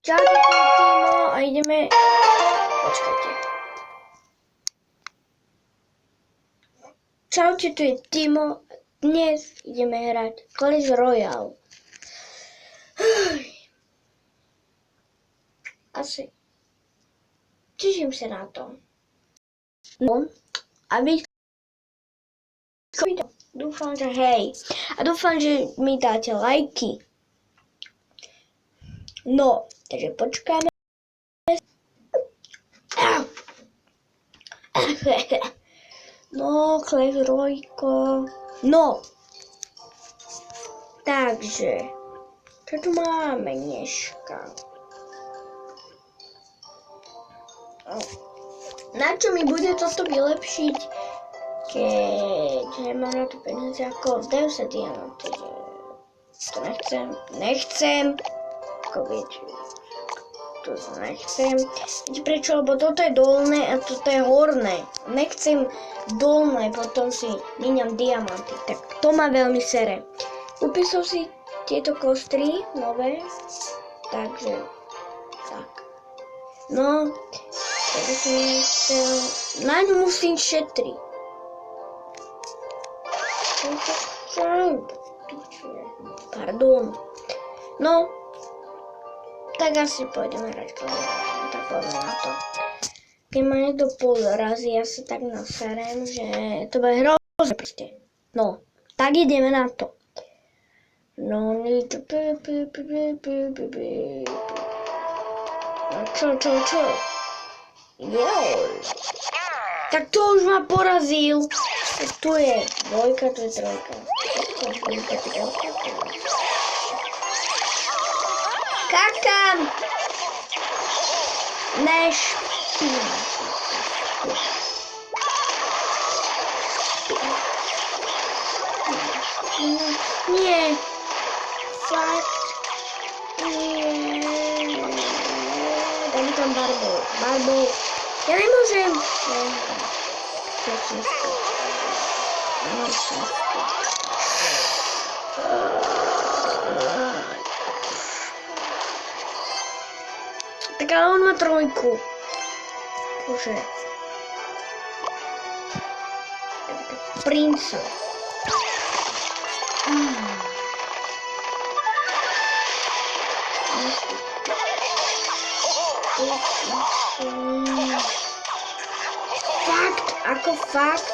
Čaute, Timo, a ideme... Počkajte. Čaute, tu je Timo. Dnes ideme hrať Clash Royale. Asi. Teším sa na to. No, a vy... Dúfam, že hej. A dúfam, že mi dáte lajky. No, takže počkáme. No, Clash Royale. No. Takže. Čo tu máme dneska? Na čo mi bude toto vylepšiť? Keď mám na to peniaze ako v Deus Diamant. To nechcem. Ako viete. To nechcem. Viete prečo? Lebo toto je dolné a toto je horné. Nechcem dolné, potom si míňam diamanty. Tak to ma veľmi sere. Kúpil som si tieto kostry nové. Takže tak. No, takže som chcel... Na ňu musím šetriť. Pardon. No, tak asi pôjdeme hrať Clash. Tak poďme na to. Keď ma niekto podrazí, ja sa tak naserem, že to bude hrozné proste. No, tak ideme na to. No, čo? Joj. Tak to už ma porazil. Tu je dvojka, tu je trojka. Kakam! Nešpím. Nie. Fakt. Nie. Daj mi tam barbou. Ja nemôžem. Tak ale on má trojku. Bože. Princa. Fakt? Ako fakt?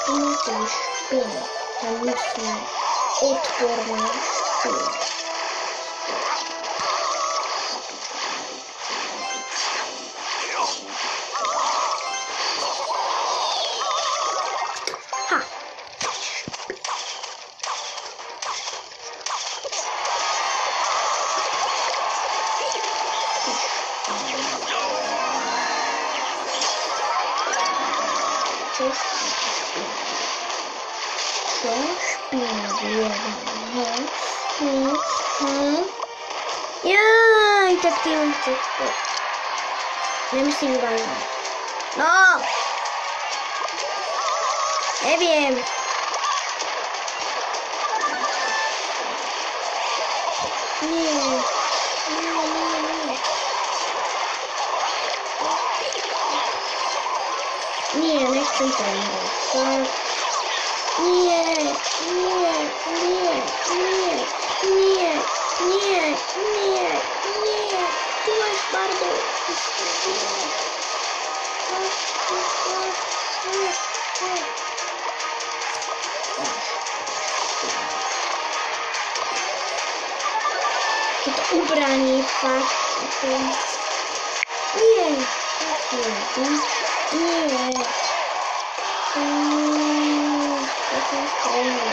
Tu musím špínu. Tam musím odporný špínu. Co špinuje? Jaj, tak ty už to... Nemyslím vážne. No! Neviem. Nie. Nie, nechcem trénovať. Nie. Tu máš barbu. Keď to ubrání fakt. Nie. To som strojný.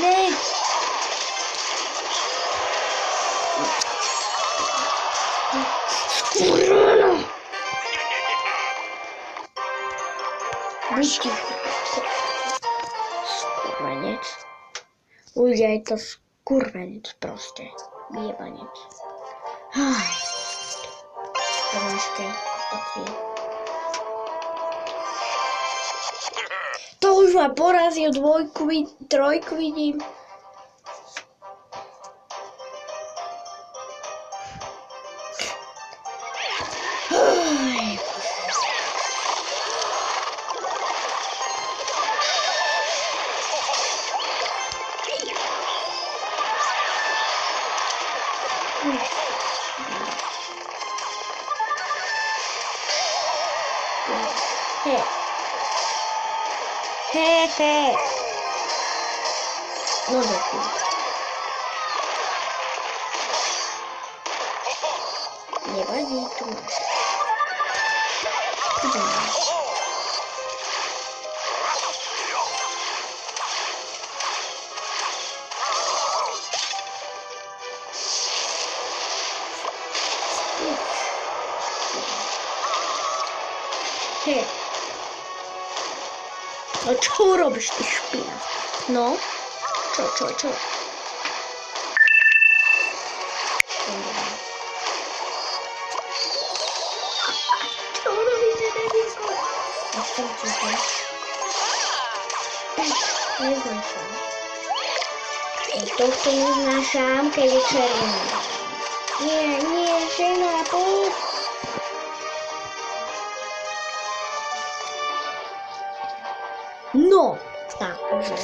Ne. Buď ticho. skurvenec. Ľudia, je to skurvenec proste. Vyjebanec. Pomážke, kopatí. To už ma porazil, trojku vidím. He. No děkuji. Nevadí, tu máš. He. No čo robíš, ty špina? No? Čo? Čo robíte, debilko? Nechcem čítat. Neznášam. Tohto neznášam, keď je červený. Nie, žena, poď. No, takže.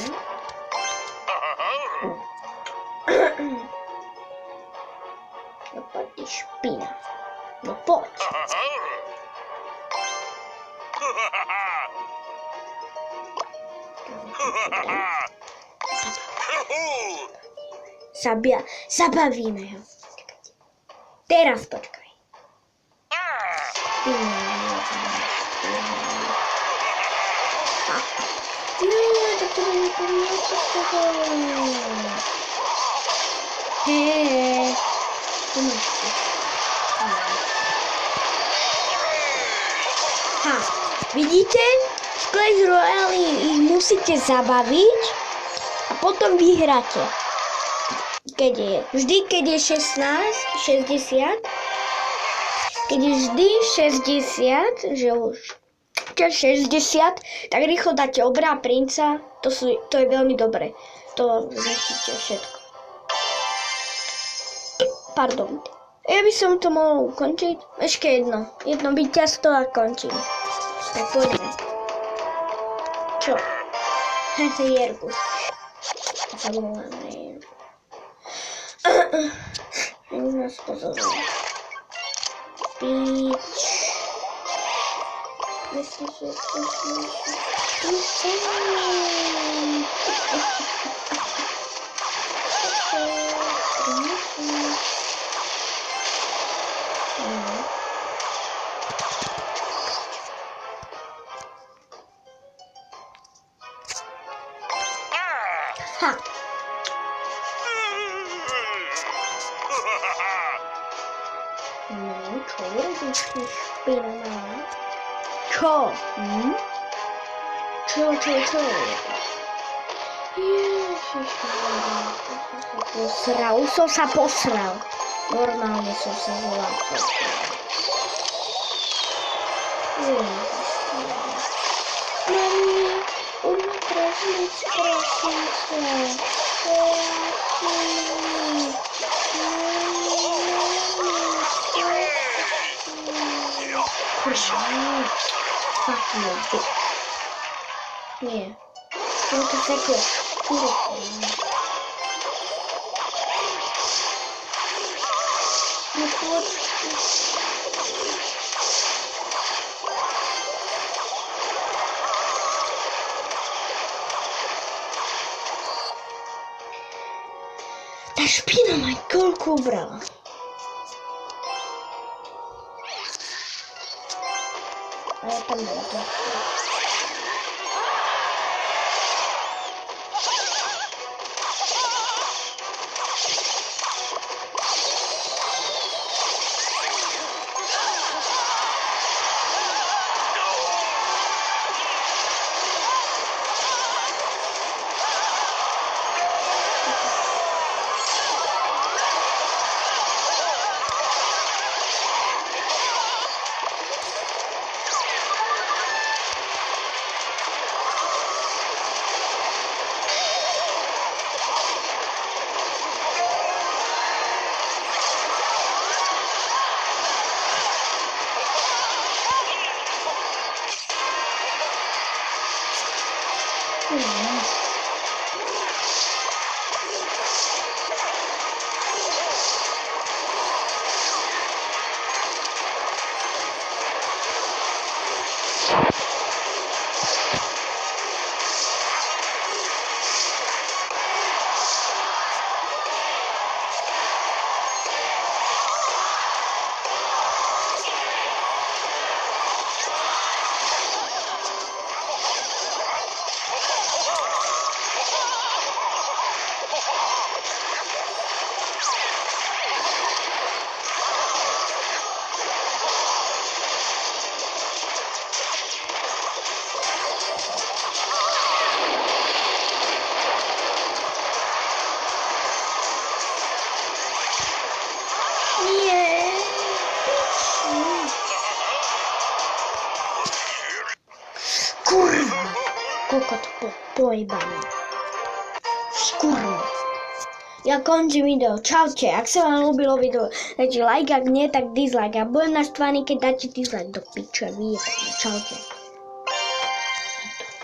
No poď, ty špina. No poď. Zabavíme ho. Teraz počkaj. Tak to bude pomôcť z toho. Hej. Tu máš to. Vidíte? V Clash Royale ich musíte zabaviť a potom vyhráte. Vždy, keď je 60, keď je vždy 60, že už 60, tak rýchlo dáte obra a princa, to je veľmi dobré. To zničíte všetko. Pardon. Ja by som to mohol ukončiť. Ešte jedno víťazstvo a končím. Tak poďme. Čo? To je Jergus. Zabudla na Jergus. Už nás pozorujú. Pič. Myslím, že to No, čo robíš, ty špina? Čo? Čo? Ježiš, už som sa posral. Normálne som sa zlápal. Mami, poďme prežiť, prosím sa. Fuck no, bitch. Nie. Som to také špírky. No počkej. Tá špina ma koľko ubrala. A ja tam dala to. Kurwa! Kokot pojebany. Skurva. Ja končím video. Čaute. Ak sa vám ľúbilo video, dajte like, ak nie, tak dislike. A budem naštvaný, keď dáte dislike do piče. Čaute.